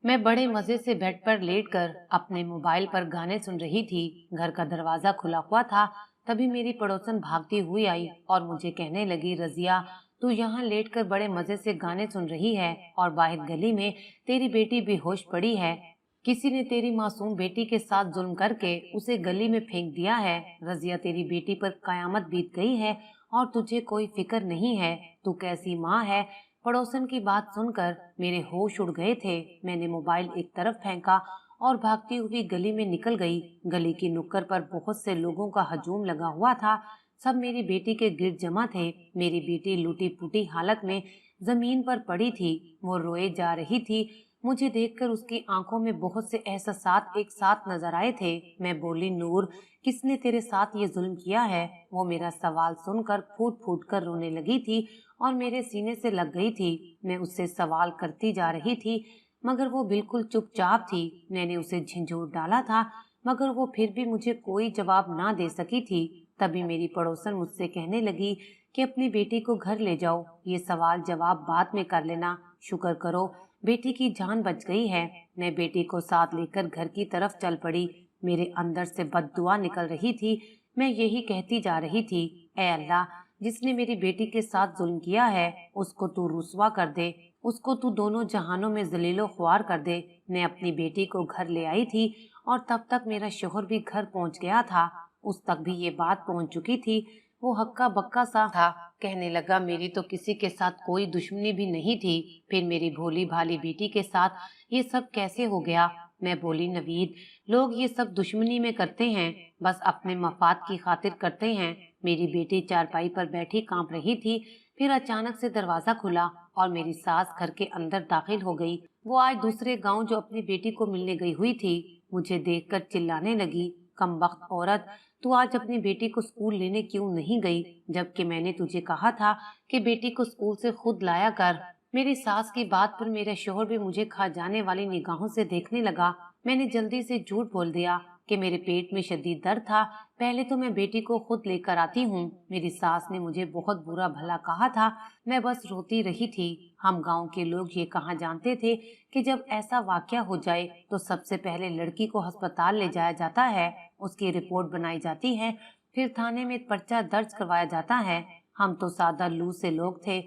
मैं बड़े मजे से बेड पर लेटकर अपने मोबाइल पर गाने सुन रही थी। घर का दरवाजा खुला हुआ था। तभी मेरी पड़ोसन भागती हुई आई और मुझे कहने लगी, रजिया, तू यहाँ लेटकर बड़े मजे से गाने सुन रही है और बाहर गली में तेरी बेटी बेहोश पड़ी है। किसी ने तेरी मासूम बेटी के साथ जुल्म करके उसे गली में फेंक दिया है। रजिया, तेरी बेटी पर कयामत बीत गई है और तुझे कोई फिक्र नहीं है। तू कैसी माँ है। पड़ोसन की बात सुनकर मेरे होश उड़ गए थे। मैंने मोबाइल एक तरफ फेंका और भागती हुई गली में निकल गई। गली की नुक्कड़ पर बहुत से लोगों का हजूम लगा हुआ था। सब मेरी बेटी के गिर्द जमा थे। मेरी बेटी लूटी पुटी हालत में जमीन पर पड़ी थी। वो रोए जा रही थी। मुझे देखकर उसकी आंखों में बहुत से एहसासात एक साथ नजर आए थे। मैं बोली, नूर, किसने तेरे साथ ये जुल्म किया है? वो मेरा सवाल सुनकर फूट फूट कर रोने लगी थी और मेरे सीने से लग गई थी। मैं उससे सवाल करती जा रही थी मगर वो बिल्कुल चुपचाप थी। मैंने उसे झिंझोर डाला था मगर वो फिर भी मुझे कोई जवाब ना दे सकी थी। तभी मेरी पड़ोसन मुझसे कहने लगी कि अपनी बेटी को घर ले जाओ, ये सवाल जवाब बाद में कर लेना। शुक्र करो बेटी की जान बच गई है। मैं बेटी को साथ लेकर घर की तरफ चल पड़ी। मेरे अंदर से बददुआ निकल रही थी। मैं यही कहती जा रही थी, ऐ अल्लाह, जिसने मेरी बेटी के साथ जुल्म किया है उसको तू रुसवा कर दे, उसको तू दोनों जहानों में जलीलो ख्वार कर दे। मैं अपनी बेटी को घर ले आई थी और तब तक मेरा शोहर भी घर पहुंच गया था। उस तक भी ये बात पहुंच चुकी थी। वो हक्का बक्का सा था। कहने लगा, मेरी तो किसी के साथ कोई दुश्मनी भी नहीं थी, फिर मेरी भोली भाली बेटी के साथ ये सब कैसे हो गया? मैं बोली, नवीद, लोग ये सब दुश्मनी में करते हैं, बस अपने मफाद की खातिर करते हैं। मेरी बेटी चारपाई पर बैठी कांप रही थी। फिर अचानक से दरवाजा खुला और मेरी सास घर के अंदर दाखिल हो गई। वो आज दूसरे गांव जो अपनी बेटी को मिलने गई हुई थी। मुझे देखकर चिल्लाने लगी, कमबख्त औरत, तू आज अपनी बेटी को स्कूल लेने क्यों नहीं गई, जबकि मैंने तुझे कहा था कि बेटी को स्कूल से खुद लाया कर। मेरी सास की बात पर मेरा शोहर भी मुझे खा जाने वाली निगाहों से देखने लगा। मैंने जल्दी से झूठ बोल दिया कि मेरे पेट में शदीद दर्द था, पहले तो मैं बेटी को खुद लेकर आती हूँ। मेरी सास ने मुझे बहुत बुरा भला कहा था। मैं बस रोती रही थी। हम गांव के लोग ये कहा जानते थे कि जब ऐसा वाकया हो जाए तो सबसे पहले लड़की को अस्पताल ले जाया जाता है, उसकी रिपोर्ट बनाई जाती है, फिर थाने में पर्चा दर्ज करवाया जाता है। हम तो सादा लू से लोग थे,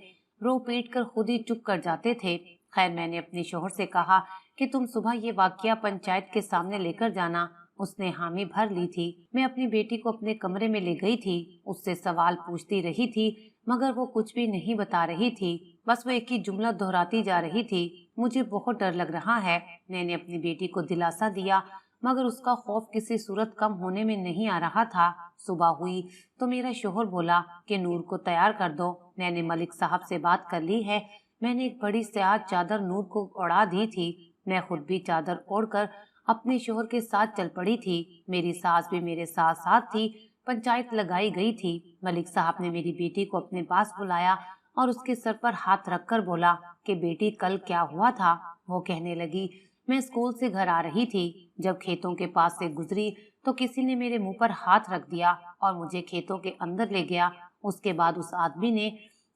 रो पीट कर खुद ही चुप कर जाते थे। खैर, मैंने अपने शोहर से कहा कि तुम सुबह ये वाकया पंचायत के सामने लेकर जाना। उसने हामी भर ली थी। मैं अपनी बेटी को अपने कमरे में ले गई थी। उससे सवाल पूछती रही थी मगर वो कुछ भी नहीं बता रही थी। बस वो एक ही जुमला दोहराती जा रही थी, मुझे बहुत डर लग रहा है। मैंने अपनी बेटी को दिलासा दिया मगर उसका खौफ किसी सूरत कम होने में नहीं आ रहा था। सुबह हुई तो मेरा शोहर बोला कि नूर को तैयार कर दो। मैंने मलिक साहब से बात कर ली है। मैंने एक बड़ी स्याह चादर नूर को ओढ़ा दी थी। मैं खुद भी चादर ओढ़कर अपने शोहर के साथ चल पड़ी थी। मेरी सास भी मेरे साथ साथ थी। पंचायत लगाई गई थी। मलिक साहब ने मेरी बेटी को अपने पास बुलाया और उसके सर पर हाथ रखकर बोला कि बेटी, कल क्या हुआ था? वो कहने लगी, मैं स्कूल से घर आ रही थी, जब खेतों के पास से गुजरी तो किसी ने मेरे मुंह पर हाथ रख दिया और मुझे खेतों के अंदर ले गया। उसके बाद उस आदमी ने,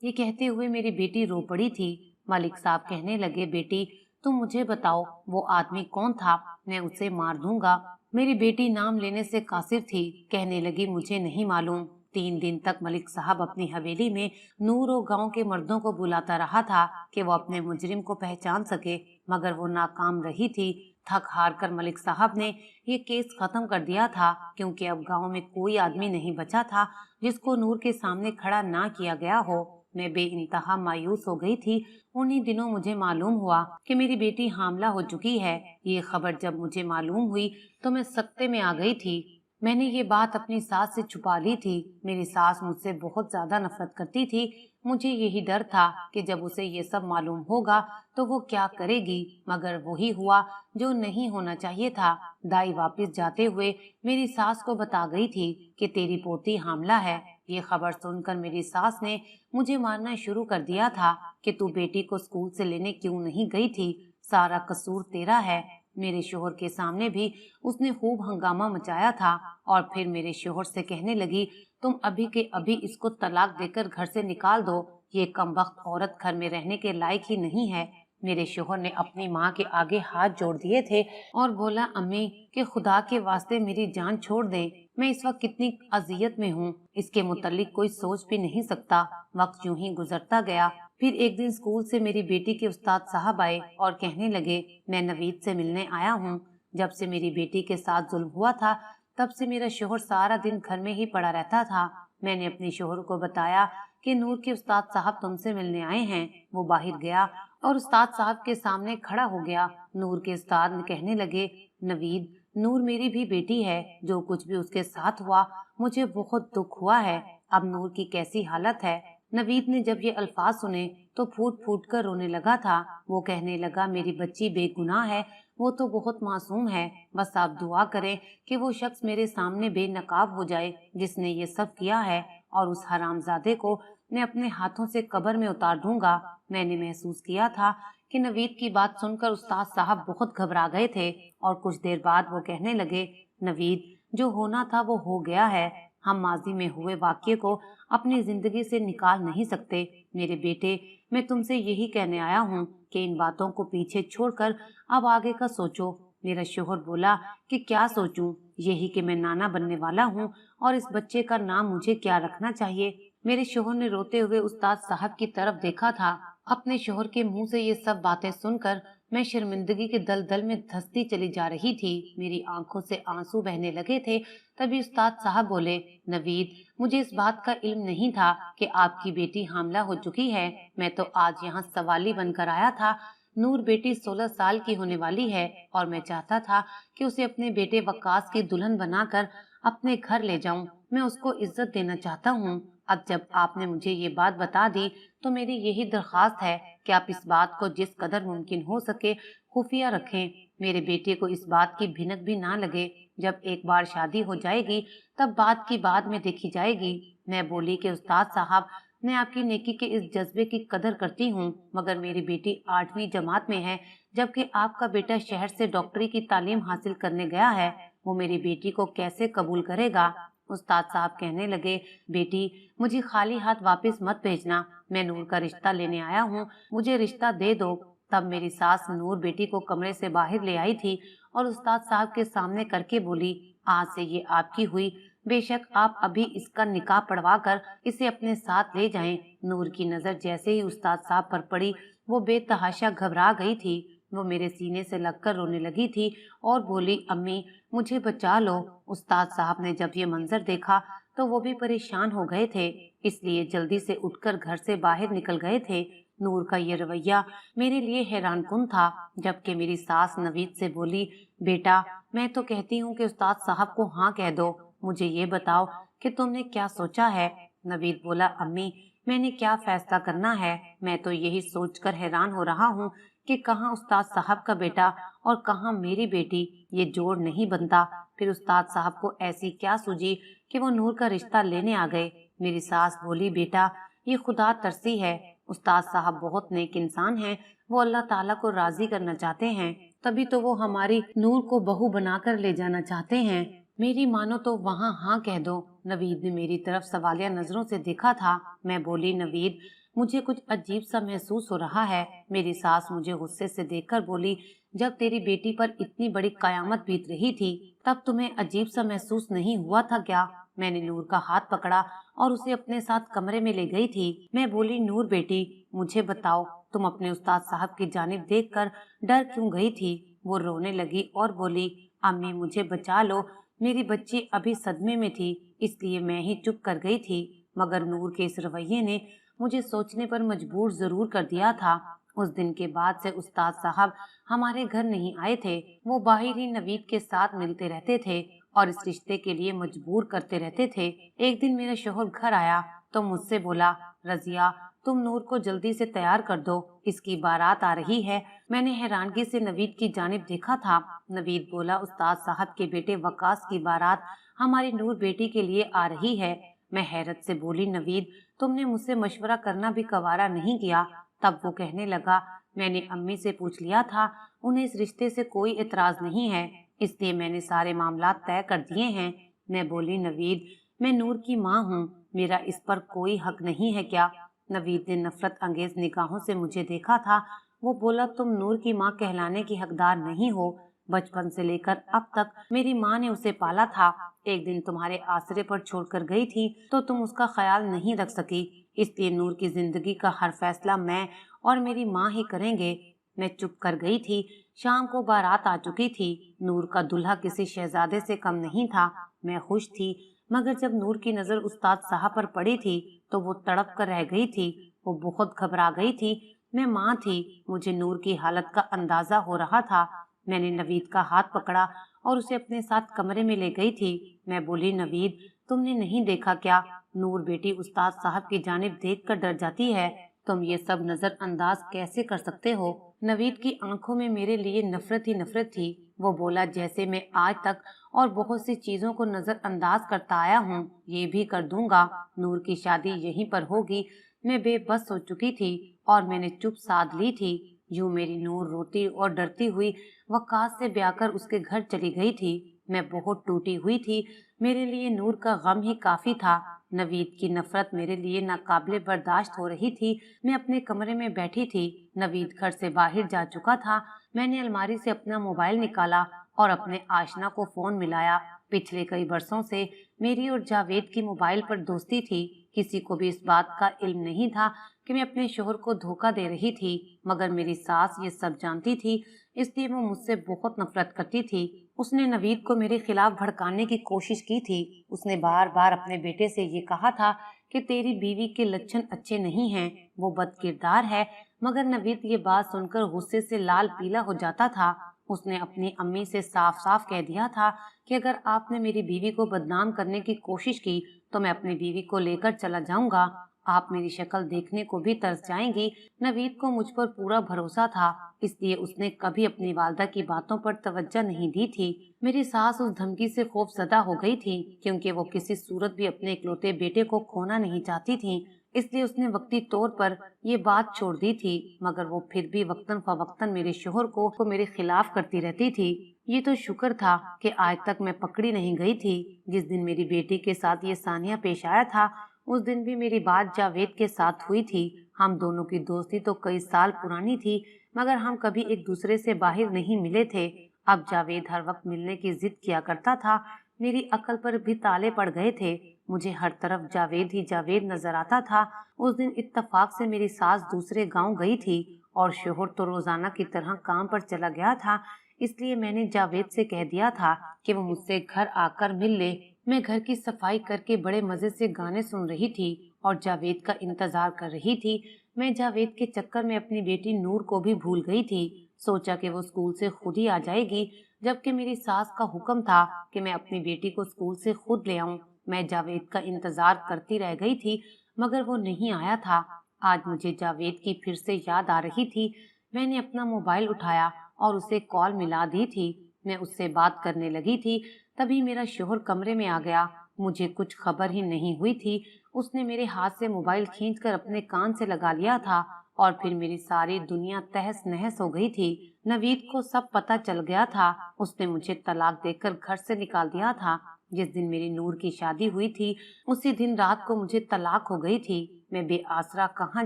ये कहते हुए मेरी बेटी रो पड़ी थी। मलिक साहब कहने लगे, बेटी, तुम मुझे बताओ वो आदमी कौन था? मैं उसे मार दूंगा। मेरी बेटी नाम लेने से कासिर थी। कहने लगी, मुझे नहीं मालूम। 3 दिन तक मलिक साहब अपनी हवेली में नूर और गांव के मर्दों को बुलाता रहा था कि वो अपने मुजरिम को पहचान सके, मगर वो नाकाम रही थी। थक हार कर मलिक साहब ने ये केस खत्म कर दिया था, क्योंकि अब गांव में कोई आदमी नहीं बचा था जिसको नूर के सामने खड़ा ना किया गया हो। मैं बेइंतहा मायूस हो गई थी। उन्हीं दिनों मुझे मालूम हुआ कि मेरी बेटी हामला हो चुकी है। ये खबर जब मुझे मालूम हुई तो मैं सख्ते में आ गई थी। मैंने ये बात अपनी सास से छुपा ली थी। मेरी सास मुझसे बहुत ज्यादा नफरत करती थी। मुझे यही डर था कि जब उसे ये सब मालूम होगा तो वो क्या करेगी, मगर वही हुआ जो नहीं होना चाहिए था। दाई वापस जाते हुए मेरी सास को बता गई थी कि तेरी पोती हामला है। ये खबर सुनकर मेरी सास ने मुझे मारना शुरू कर दिया था कि तू बेटी को स्कूल से लेने क्यों नहीं गई थी, सारा कसूर तेरा है। मेरे शोहर के सामने भी उसने खूब हंगामा मचाया था और फिर मेरे शोहर से कहने लगी, तुम अभी के अभी इसको तलाक देकर घर से निकाल दो, ये कमबख्त औरत घर में रहने के लायक ही नहीं है। मेरे शोहर ने अपनी माँ के आगे हाथ जोड़ दिए थे और बोला, अम्मी कि खुदा के वास्ते मेरी जान छोड़ दें, मैं इस वक्त कितनी अजियत में हूँ, इसके मुतालिक कोई सोच भी नहीं सकता। वक्त यूं ही गुजरता गया। फिर एक दिन स्कूल से मेरी बेटी के उस्ताद साहब आए और कहने लगे, मैं नवीद से मिलने आया हूँ। जब से मेरी बेटी के साथ जुल्म हुआ था, तब से मेरा शोहर सारा दिन घर में ही पड़ा रहता था। मैंने अपने शोहर को बताया कि नूर के उस्ताद साहब तुमसे मिलने आए हैं। वो बाहर गया और उस्ताद साहब के सामने खड़ा हो गया। नूर के उस्ताद कहने लगे, नवीद, नूर मेरी भी बेटी है, जो कुछ भी उसके साथ हुआ मुझे बहुत दुख हुआ है। अब नूर की कैसी हालत है? नवीद ने जब ये अल्फाज सुने तो फूट फूट कर रोने लगा था। वो कहने लगा, मेरी बच्ची बेगुनाह है, वो तो बहुत मासूम है। बस आप दुआ करें कि वो शख्स मेरे सामने बेनकाब हो जाए जिसने ये सब किया है, और उस हरामजादे को मैं अपने हाथों से कब्र में उतार दूंगा। मैंने महसूस किया था कि नवीद की बात सुनकर उस्ताद साहब बहुत घबरा गए थे और कुछ देर बाद वो कहने लगे, नवीद, जो होना था वो हो गया है। हम माजी में हुए वाक़ये को अपनी जिंदगी से निकाल नहीं सकते। मेरे बेटे, मैं तुमसे यही कहने आया हूँ कि इन बातों को पीछे छोड़कर अब आगे का सोचो। मेरा शोहर बोला कि क्या सोचूं? यही कि मैं नाना बनने वाला हूँ और इस बच्चे का नाम मुझे क्या रखना चाहिए। मेरे शोहर ने रोते हुए उस्ताद साहब की तरफ देखा था। अपने शोहर के मुंह से ये सब बातें सुनकर मैं शर्मिंदगी के दलदल में धंसती चली जा रही थी। मेरी आंखों से आंसू बहने लगे थे। तभी उस्ताद साहब बोले, नवीद, मुझे इस बात का इल्म नहीं था कि आपकी बेटी हामला हो चुकी है। मैं तो आज यहाँ सवाली बनकर आया था। नूर बेटी 16 साल की होने वाली है और मैं चाहता था कि उसे अपने बेटे वकास की दुल्हन बनाकर अपने घर ले जाऊं। मैं उसको इज्जत देना चाहता हूँ। अब जब आपने मुझे ये बात बता दी तो मेरी यही दरख्वास्त है कि आप इस बात को जिस कदर मुमकिन हो सके खुफिया रखें। मेरे बेटे को इस बात की भिनक भी ना लगे। जब एक बार शादी हो जाएगी तब बात की बाद में देखी जाएगी। मैं बोली कि उस्ताद साहब, मैं आपकी नेकी के इस जज्बे की कदर करती हूँ, मगर मेरी बेटी 8वीं जमात में है, जबकि आपका बेटा शहर से डॉक्टरी की तालीम हासिल करने गया है। वो मेरी बेटी को कैसे कबूल करेगा? उस्ताद साहब कहने लगे, बेटी, मुझे खाली हाथ वापस मत भेजना। मैं नूर का रिश्ता लेने आया हूँ, मुझे रिश्ता दे दो। तब मेरी सास नूर बेटी को कमरे से बाहर ले आई थी और उस्ताद साहब के सामने करके बोली, आज से ये आपकी हुई। बेशक आप अभी इसका निकाह पढ़वा कर इसे अपने साथ ले जाएं। नूर की नजर जैसे ही उस्ताद साहब पर पड़ी, वो बेतहाशा घबरा गई थी। वो मेरे सीने से लगकर रोने लगी थी और बोली, अम्मी, मुझे बचा लो। उस्ताद साहब ने जब ये मंजर देखा तो वो भी परेशान हो गए थे, इसलिए जल्दी से उठकर घर से बाहर निकल गए थे। नूर का ये रवैया मेरे लिए हैरानकुन था। जबकि मेरी सास नवीद से बोली, बेटा, मैं तो कहती हूँ कि उस्ताद साहब को हाँ कह दो। मुझे ये बताओ कि तुमने क्या सोचा है? नवीद बोला, अम्मी, मैंने क्या फैसला करना है? मैं तो यही सोचकर हैरान हो रहा हूँ कि कहाँ उस्ताद साहब का बेटा और कहाँ मेरी बेटी, ये जोड़ नहीं बनता। फिर उस्ताद साहब को ऐसी क्या सूझी कि वो नूर का रिश्ता लेने आ गए। मेरी सास बोली, बेटा, ये खुदा तरसी है। उस्ताद साहब बहुत नेक इंसान हैं, वो अल्लाह ताला को राजी करना चाहते हैं, तभी तो वो हमारी नूर को बहू बनाकर ले जाना चाहते हैं। मेरी मानो तो वहाँ हाँ कह दो। नवीद ने मेरी तरफ सवालिया नजरों से देखा था। मैं बोली, नवीद, मुझे कुछ अजीब सा महसूस हो रहा है। मेरी सास मुझे गुस्से से देखकर बोली, जब तेरी बेटी पर इतनी बड़ी कयामत बीत रही थी तब तुम्हें अजीब सा महसूस नहीं हुआ था क्या? मैंने नूर का हाथ पकड़ा और उसे अपने साथ कमरे में ले गई थी। मैं बोली, नूर बेटी, मुझे बताओ, तुम अपने उस्ताद साहब की जानिब देखकर डर क्यों गई थी? वो रोने लगी और बोली, अम्मी, मुझे बचा लो। मेरी बच्ची अभी सदमे में थी, इसलिए मैं ही चुप कर गई थी। मगर नूर के इस रवैये ने मुझे सोचने पर मजबूर जरूर कर दिया था। उस दिन के बाद से उस्ताद साहब हमारे घर नहीं आए थे। वो बाहर ही नवीद के साथ मिलते रहते थे और इस रिश्ते के लिए मजबूर करते रहते थे। एक दिन मेरा शोहर घर आया तो मुझसे बोला, रजिया, तुम नूर को जल्दी से तैयार कर दो, इसकी बारात आ रही है। मैंने हैरानगी से नवीद की जानिब देखा था। नवीद बोला, उस्ताद साहब के बेटे वकास की बारात हमारी नूर बेटी के लिए आ रही है। मैं हैरत से बोली, नवीद, तुमने मुझसे मशवरा करना भी गवारा नहीं किया? तब वो कहने लगा, मैंने अम्मी से पूछ लिया था, उन्हें इस रिश्ते से कोई इतराज नहीं है, इसलिए मैंने सारे मामला तय कर दिए हैं। मैं बोली, नवीद, मैं नूर की माँ हूँ, मेरा इस पर कोई हक नहीं है क्या? नवीद ने नफरत अंगेज निगाहों से मुझे देखा था। वो बोला, तुम नूर की माँ कहलाने की हकदार नहीं हो। बचपन से लेकर अब तक मेरी माँ ने उसे पाला था। एक दिन तुम्हारे आसरे पर छोड़कर गई थी तो तुम उसका ख्याल नहीं रख सकी, इसलिए नूर की जिंदगी का हर फैसला मैं और मेरी माँ ही करेंगे। मैं चुप कर गई थी। शाम को बारात आ चुकी थी। नूर का दूल्हा किसी शहजादे से कम नहीं था। मैं खुश थी, मगर जब नूर की नजर उस्ताद साहब पर पड़ी थी तो वो तड़प कर रह गई थी। वो बहुत घबरा गई थी। मैं माँ थी, मुझे नूर की हालत का अंदाजा हो रहा था। मैंने नवीद का हाथ पकड़ा और उसे अपने साथ कमरे में ले गई थी। मैं बोली, नवीद, तुमने नहीं देखा क्या? नूर बेटी उस्ताद साहब की जानिब देखकर डर जाती है। तुम ये सब नजरअंदाज कैसे कर सकते हो? नवीद की आंखों में मेरे लिए नफरत ही नफरत थी। वो बोला, जैसे मैं आज तक और बहुत सी चीजों को नजरअंदाज करता आया हूँ, ये भी कर दूंगा। नूर की शादी यहीं पर होगी। मैं बेबस हो चुकी थी और मैंने चुप साध ली थी। यूं मेरी नूर रोती और डरती हुई वकास से ब्याह कर उसके घर चली गई थी। मैं बहुत टूटी हुई थी। मेरे लिए नूर का गम ही काफी था। नवीद की नफरत मेरे लिए नाकाबिले बर्दाश्त हो रही थी। मैं अपने कमरे में बैठी थी। नवीद घर से बाहर जा चुका था। मैंने अलमारी से अपना मोबाइल निकाला और अपने आशना को फोन मिलाया। पिछले कई वर्षों से मेरी और जावेद की मोबाइल पर दोस्ती थी। किसी को भी इस बात का इल्म नहीं था कि मैं अपने शोहर को धोखा दे रही थी, मगर मेरी सास ये सब जानती थी, इसलिए वो मुझसे बहुत नफरत करती थी। उसने नवीद को मेरे खिलाफ भड़काने की कोशिश की थी। उसने बार बार अपने बेटे से ये कहा था कि तेरी बीवी के लक्षण अच्छे नहीं हैं, वो बदकिरदार है। मगर नवीद ये बात सुनकर गुस्से से लाल पीला हो जाता था। उसने अपनी अम्मी से साफ साफ कह दिया था कि अगर आपने मेरी बीवी को बदनाम करने की कोशिश की तो मैं अपनी बीवी को लेकर चला जाऊंगा। आप मेरी शक्ल देखने को भी तरस जाएंगी। नवीद को मुझ पर पूरा भरोसा था, इसलिए उसने कभी अपनी वालदा की बातों पर तवज्जो नहीं दी थी। मेरी सास उस धमकी से खौफजदा हो गई थी, क्योंकि वो किसी सूरत भी अपने इकलौते बेटे को खोना नहीं चाहती थी। इसलिए उसने वक्ती तौर पर ये बात छोड़ दी थी, मगर वो फिर भी वक्तन फवक्तन मेरे शोहर को मेरे खिलाफ करती रहती थी। ये तो शुक्र था कि आज तक मैं पकड़ी नहीं गई थी। जिस दिन मेरी बेटी के साथ ये सानिया पेश आया था, उस दिन भी मेरी बात जावेद के साथ हुई थी। हम दोनों की दोस्ती तो कई साल पुरानी थी, मगर हम कभी एक दूसरे से बाहर नहीं मिले थे। अब जावेद हर वक्त मिलने की जिद किया करता था। मेरी अकल पर भी ताले पड़ गए थे। मुझे हर तरफ जावेद ही जावेद नजर आता था। उस दिन इत्तेफाक से मेरी सास दूसरे गांव गई थी और शोहर तो रोजाना की तरह काम पर चला गया था, इसलिए मैंने जावेद से कह दिया था कि वो मुझसे घर आकर मिल ले। मैं घर की सफाई करके बड़े मजे से गाने सुन रही थी और जावेद का इंतजार कर रही थी। मैं जावेद के चक्कर में अपनी बेटी नूर को भी भूल गई थी। सोचा कि वो स्कूल से खुद ही आ जाएगी, जबकि मेरी सास का हुक्म था कि मैं अपनी बेटी को स्कूल से खुद ले आऊं। मैं जावेद का इंतजार करती रह गई थी, मगर वो नहीं आया था। आज मुझे जावेद की फिर से याद आ रही थी। मैंने अपना मोबाइल उठाया और उसे कॉल मिला दी थी। मैं उससे बात करने लगी थी, तभी मेरा शोहर कमरे में आ गया। मुझे कुछ खबर ही नहीं हुई थी। उसने मेरे हाथ से मोबाइल खींचकर अपने कान से लगा लिया था और फिर मेरी सारी दुनिया तहस नहस हो गई थी। नवीद को सब पता चल गया था। उसने मुझे तलाक देकर घर से निकाल दिया था। जिस दिन मेरी नूर की शादी हुई थी, उसी दिन रात को मुझे तलाक हो गई थी। मैं बेआसरा कहाँ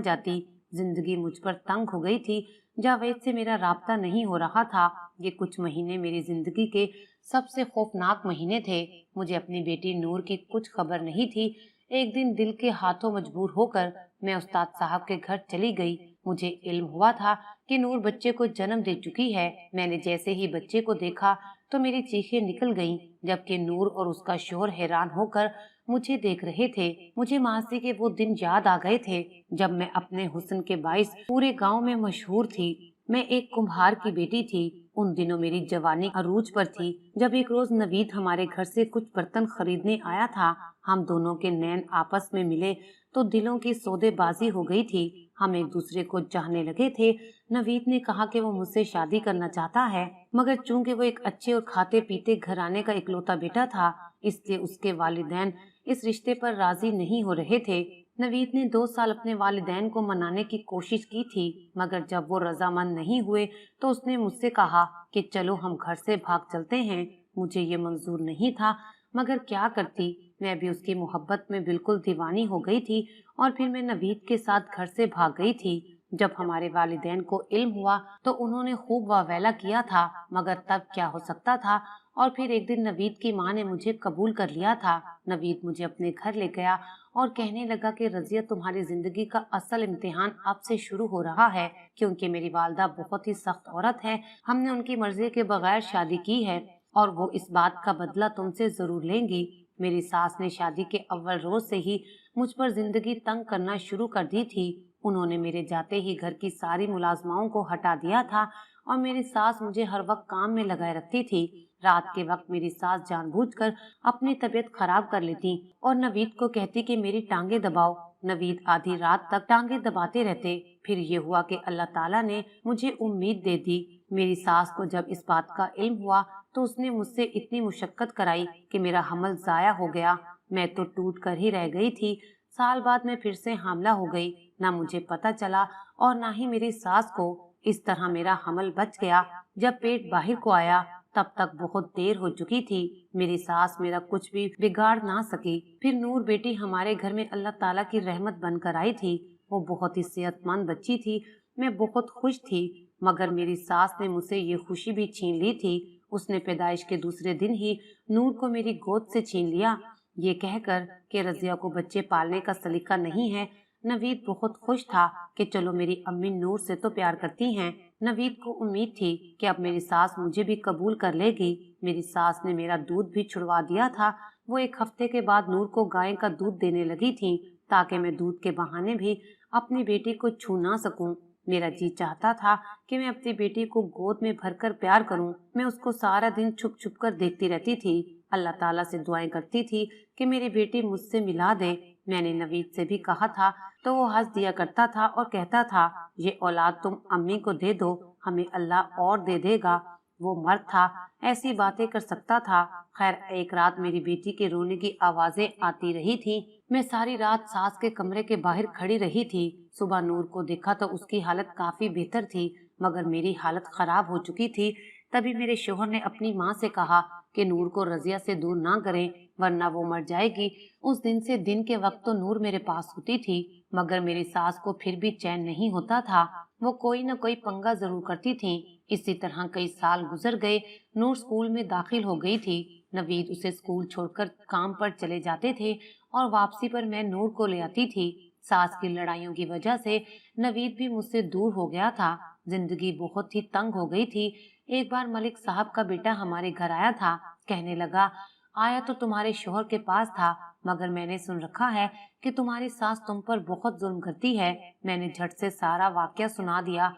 जाती। जिंदगी मुझ पर तंग हो गई थी। जावेद से मेरा राब्ता नहीं हो रहा था। ये कुछ महीने मेरी जिंदगी के सबसे खौफनाक महीने थे। मुझे अपनी बेटी नूर की कुछ खबर नहीं थी। एक दिन दिल के हाथों मजबूर होकर मैं उस्ताद साहब के घर चली गई। मुझे इल्म हुआ था कि नूर बच्चे को जन्म दे चुकी है। मैंने जैसे ही बच्चे को देखा तो मेरी चीखें निकल गईं, जबकि नूर और उसका शोहर हैरान होकर मुझे देख रहे थे। मुझे मासी के वो दिन याद आ गए थे जब मैं अपने हुस्न के बाइस पूरे गांव में मशहूर थी। मैं एक कुम्हार की बेटी थी। उन दिनों मेरी जवानी अरूज पर थी। जब एक रोज नवीद हमारे घर से कुछ बर्तन खरीदने आया था, हम दोनों के नैन आपस में मिले तो दिलों की सौदेबाजी हो गई थी। हम एक दूसरे को चाहने लगे थे। नवीद ने कहा कि वो मुझसे शादी करना चाहता है, मगर चूंकि वो एक अच्छे और खाते पीते घराने का इकलौता बेटा था, इसलिए उसके वालिदैन इस रिश्ते पर राजी नहीं हो रहे थे। नवीद ने 2 साल अपने वालिदैन को मनाने की कोशिश की थी, मगर जब वो रजामंद नहीं हुए तो उसने मुझसे कहा कि चलो हम घर से भाग चलते हैं। मुझे ये मंजूर नहीं था, मगर क्या करती। मैं भी उसकी मोहब्बत में बिल्कुल दीवानी हो गई थी और फिर मैं नवीद के साथ घर से भाग गई थी। जब हमारे वालिदैन को इल्म हुआ तो उन्होंने खूब वावेला किया था, मगर तब क्या हो सकता था। और फिर एक दिन नवीद की माँ ने मुझे कबूल कर लिया था। नवीद मुझे अपने घर ले गया और कहने लगा कि रजिया, तुम्हारी जिंदगी का असल इम्तिहान अब से शुरू हो रहा है, क्योंकि मेरी वालदा बहुत ही सख्त औरत है। हमने उनकी मर्जी के बगैर शादी की है और वो इस बात का बदला तुमसे जरूर लेंगी। मेरी सास ने शादी के अव्वल रोज से ही मुझ पर जिंदगी तंग करना शुरू कर दी थी। उन्होंने मेरे जाते ही घर की सारी मुलाजमाओं को हटा दिया था और मेरी सास मुझे हर वक्त काम में लगाए रखती थी। रात के वक्त मेरी सास जानबूझकर अपनी तबीयत खराब कर लेती और नवीद को कहती कि मेरी टांगे दबाओ। नवीद आधी रात तक टांगे दबाते रहते। फिर ये हुआ कि अल्लाह ताला ने मुझे उम्मीद दे दी। मेरी सास को जब इस बात का इल्म हुआ तो उसने मुझसे इतनी मुशक्कत कराई कि मेरा हमल जाया हो गया। मैं तो टूट कर ही रह गई थी। साल बाद मैं फिर से हामला हो गई। ना मुझे पता चला और ना ही मेरी सास को। इस तरह मेरा हमल बच गया। जब पेट बाहर को आया तब तक बहुत देर हो चुकी थी। मेरी सास मेरा कुछ भी बिगाड़ ना सकी। फिर नूर बेटी हमारे घर में अल्लाह ताला की रहमत बनकर आई थी। वो बहुत ही सेहतमंद बच्ची थी। मैं बहुत खुश थी, मगर मेरी सास ने मुझसे ये खुशी भी छीन ली थी। उसने पैदाइश के दूसरे दिन ही नूर को मेरी गोद से छीन लिया, ये कहकर कि रजिया को बच्चे पालने का सलीका नहीं है। नवीद बहुत खुश था कि चलो मेरी अम्मी नूर से तो प्यार करती हैं। नवीद को उम्मीद थी कि अब मेरी सास मुझे भी कबूल कर लेगी। मेरी सास ने मेरा दूध भी छुड़वा दिया था। वो एक हफ्ते के बाद नूर को गाय का दूध देने लगी थी, ताकि मैं दूध के बहाने भी अपनी बेटी को छू ना सकूं। मेरा जी चाहता था कि मैं अपनी बेटी को गोद में भरकर प्यार करूं। मैं उसको सारा दिन छुप छुप कर देखती रहती थी। अल्लाह ताला से दुआएं करती थी कि मेरी बेटी मुझसे मिला दे। मैंने नवीद से भी कहा था तो वो हंस दिया करता था और कहता था, ये औलाद तुम अम्मी को दे दो, हमें अल्लाह और दे देगा। वो मर्द था, ऐसी बातें कर सकता था। खैर, एक रात मेरी बेटी के रोने की आवाजें आती रही थी। मैं सारी रात सास के कमरे के बाहर खड़ी रही थी। सुबह नूर को देखा तो उसकी हालत काफी बेहतर थी, मगर मेरी हालत खराब हो चुकी थी। तभी मेरे शोहर ने अपनी माँ से कहा कि नूर को रजिया से दूर ना करें, वरना वो मर जाएगी। उस दिन से दिन के वक्त तो नूर मेरे पास होती थी, मगर मेरी सास को फिर भी चैन नहीं होता था। वो कोई न कोई पंगा जरूर करती थी। इसी तरह कई साल गुजर गए। नूर स्कूल में दाखिल हो गई थी। नवीद उसे स्कूल छोड़कर काम पर चले जाते थे और वापसी पर मैं नूर को ले आती थी। सास की लड़ाइयों की वजह से नवीद भी मुझसे दूर हो गया था। जिंदगी बहुत ही तंग हो गई थी। एक बार मलिक साहब का बेटा हमारे घर आया था। कहने लगा, आया तो तुम्हारे शोहर के पास था, मगर मैंने सुन रखा है कि तुम्हारी सास तुम पर बहुत जुल्म करती है। मैंने झट से सारा वाकया सुना दिया।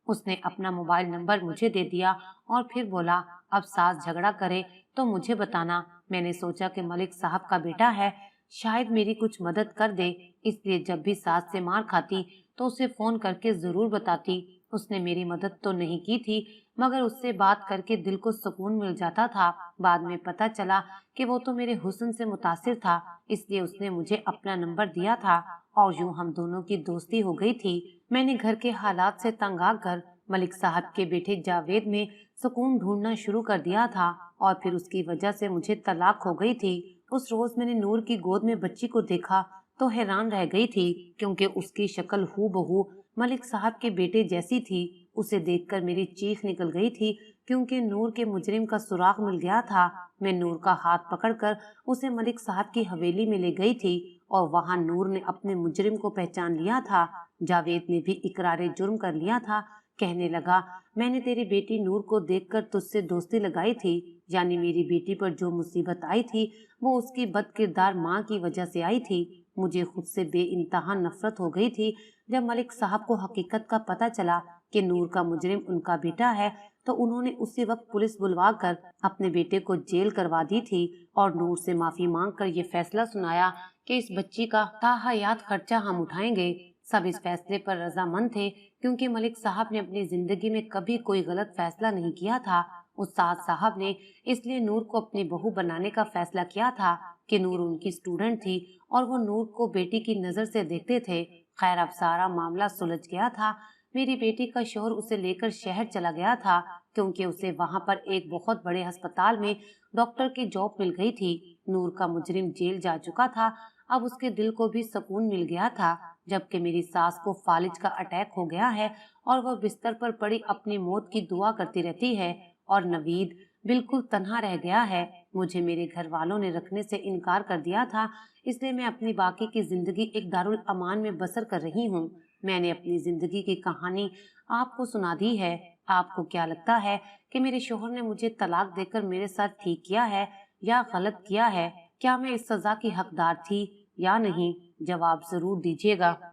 उसने अपना मोबाइल नंबर मुझे दे दिया और फिर बोला, अब सास झगड़ा करे तो मुझे बताना। मैंने सोचा कि मलिक साहब का बेटा है, शायद मेरी कुछ मदद कर दे, इसलिए जब भी सास से मार खाती तो उसे फोन करके जरूर बताती। उसने मेरी मदद तो नहीं की थी, मगर उससे बात करके दिल को सुकून मिल जाता था। बाद में पता चला कि वो तो मेरे हुस्न से मुतासिर था, इसलिए उसने मुझे अपना नंबर दिया था और यूं हम दोनों की दोस्ती हो गई थी। मैंने घर के हालात से तंग आकर मलिक साहब के बेटे जावेद में सुकून ढूंढना शुरू कर दिया था और फिर उसकी वजह से मुझे तलाक हो गई थी। उस रोज मैंने नूर की गोद में बच्ची को देखा तो हैरान रह गई थी, क्योंकि उसकी शक्ल हूबहू मलिक साहब के बेटे जैसी थी। उसे देखकर मेरी चीख निकल गई थी, क्योंकि नूर के मुजरिम का सुराग मिल गया था। मैं नूर का हाथ पकड़कर उसे मलिक साहब की हवेली में ले गई थी और वहां नूर ने अपने मुजरिम को पहचान लिया था। जावेद ने भी इकरारे जुर्म कर लिया था। कहने लगा, मैंने तेरी बेटी नूर को देखकर तुझसे दोस्ती लगाई थी, यानी मेरी बेटी पर जो मुसीबत आई थी वो उसकी बदकिरदार माँ की वजह से आई थी। मुझे खुद से बेइंतहा नफरत हो गई थी। जब मलिक साहब को हकीकत का पता चला कि नूर का मुजरिम उनका बेटा है, तो उन्होंने उसी वक्त पुलिस बुलवा कर अपने बेटे को जेल करवा दी थी और नूर से माफी मांग कर ये फैसला सुनाया कि इस बच्ची का ताहयात खर्चा हम उठाएंगे। सब इस फैसले पर रजामंद थे, क्योंकि मलिक साहब ने अपनी जिंदगी में कभी कोई गलत फैसला नहीं किया था। उस्ताद साहब ने इसलिए नूर को अपनी बहू बनाने का फैसला किया था कि नूर उनकी स्टूडेंट थी और वो नूर को बेटी की नजर से देखते थे। खैर, अब सारा मामला सुलझ गया था। मेरी बेटी का शोहर उसे लेकर शहर चला गया था, क्योंकि उसे वहां पर एक बहुत बड़े अस्पताल में डॉक्टर की जॉब मिल गई थी। नूर का मुजरिम जेल जा चुका था। अब उसके दिल को भी सुकून मिल गया था। जबकि मेरी सास को फालिज का अटैक हो गया है और वह बिस्तर पर पड़ी अपनी मौत की दुआ करती रहती है, और नवीद बिल्कुल तन्हा रह गया है। मुझे मेरे घर वालों ने रखने से इनकार कर दिया था, इसलिए मैं अपनी बाकी की जिंदगी एक दारुल अमान में बसर कर रही हूँ। मैंने अपनी जिंदगी की कहानी आपको सुना दी है। आपको क्या लगता है कि मेरे शोहर ने मुझे तलाक देकर मेरे साथ ठीक किया है या गलत किया है? क्या मैं इस सजा की हकदार थी या नहीं? जवाब जरूर दीजिएगा।